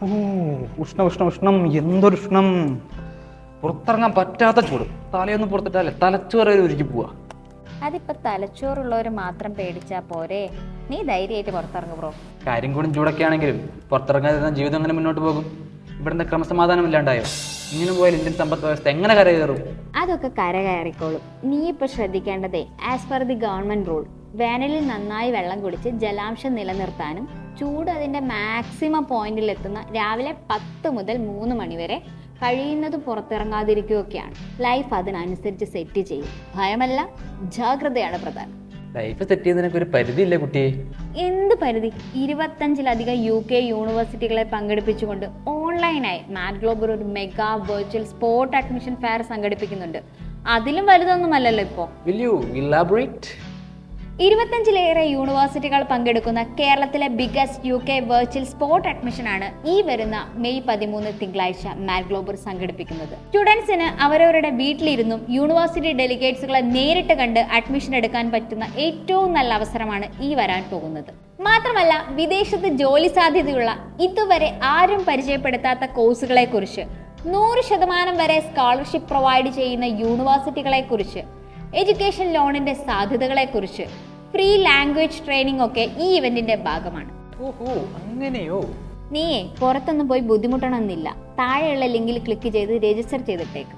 ഓ, ഉഷ്ണം ഉഷ്ണം ഉഷ്ണം, എന്തൊരു ഉഷ്ണം! പുറത്തിറങ്ങാൻ പറ്റാത്ത ചൂട്. തലയൊന്നും പുറത്തിട്ടാലേ തലച്ചോറ് വരെ ഒരുക്കി പോവാ. അതിപ്പോ തലച്ചോറുള്ളവർ മാത്രം പേടിച്ചാ പോരെ, നീ ധൈര്യമായിട്ട് പുറത്തിറങ്ങു ബ്രോ. കാര്യം കൂടും ചൂടൊക്കെ ആണെങ്കിലും പുറത്തിറങ്ങാതിരുന്ന ജീവിതം എങ്ങനെ മുന്നോട്ട് പോകും? ഇവിടുന്ന് ക്രമസമാധാനം ഇല്ലാണ്ടായോ? ഇങ്ങനെ പോയാൽ ഇന്ത്യൻ സമ്പദ് വ്യവസ്ഥ എങ്ങനെ കരകയറും? അതൊക്കെ കരകയറിക്കോളും. നീ ഇപ്പൊ ശ്രദ്ധിക്കേണ്ടതേ, as per the government rule, വേനലിൽ നന്നായി വെള്ളം കുടിച്ച് ജലാംശം നിലനിർത്താനും ചൂട് അതിന്റെ മാക്സിമം പോയിന്റിൽ എത്തുന്ന രാവിലെ 10 മുതൽ 3 മണി വരെ കഴിയുന്നത് പുറത്തിറങ്ങാതിരിക്കുകയൊക്കെയാണ്. ലൈഫ് അതിനനുസരിച്ച് സെറ്റ് ചെയ്യും. ഭയമല്ല, ജാഗ്രതയാണ് പ്രധാനം. ലൈഫ് സെറ്റ് ചെയ്തതിനൊക്കെ ഒരു പരിധിയില്ലേ കുട്ടിയെ? എന്ത് പരിധി? 25-ലധികം UK യൂണിവേഴ്സിറ്റികളെ പങ്കെടുപ്പിച്ചുകൊണ്ട് ഓൺലൈനായി മാറ്റ് ഗ്ലോബൽ ഒരു mega virtual spot admission fair സംഘടിപ്പിക്കുന്നുണ്ട്. അതിലും വലുതൊന്നുമല്ലല്ലോ ഇപ്പോ. Will you elaborate? 25-ലേറെ യൂണിവേഴ്സിറ്റികൾ പങ്കെടുക്കുന്ന കേരളത്തിലെ ബിഗസ്റ്റ് UK വെർച്വൽ സ്പോട്ട് അഡ്മിഷനാണ് ഈ വരുന്ന മെയ് 13 തിങ്കളാഴ്ച മാറ്റ് ഗ്ലോബൽ സംഘടിപ്പിക്കുന്നത്. സ്റ്റുഡൻസിന് അവരവരുടെ വീട്ടിലിരുന്നും യൂണിവേഴ്സിറ്റി ഡെലിഗേറ്റ്സുകളെ നേരിട്ട് കണ്ട് അഡ്മിഷൻ എടുക്കാൻ പറ്റുന്ന ഏറ്റവും നല്ല അവസരമാണ് ഈ വരാൻ പോകുന്നത്. മാത്രമല്ല, വിദേശത്ത് ജോലി സാധ്യതയുള്ള ഇതുവരെ ആരും പരിചയപ്പെടുത്താത്ത കോഴ്സുകളെ കുറിച്ച്, 100% വരെ സ്കോളർഷിപ്പ് പ്രൊവൈഡ് ചെയ്യുന്ന യൂണിവേഴ്സിറ്റികളെ കുറിച്ച്, എഡ്യൂക്കേഷൻ ലോണിന്റെ സാധ്യതകളെ കുറിച്ച്, ഫ്രീ ലാംഗ്വേജ് ട്രെയിനിങ് ഒക്കെ ഈ ഇവന്റിന്റെ ഭാഗമാണ്. ഓഹോ, അങ്ങനെയോ? നീയേ പുറത്തൊന്നും പോയി ബുദ്ധിമുട്ടണമെന്നില്ല. താഴെയുള്ള ലിങ്കിൽ ക്ലിക്ക് ചെയ്ത് രജിസ്റ്റർ ചെയ്തിട്ടേക്ക്.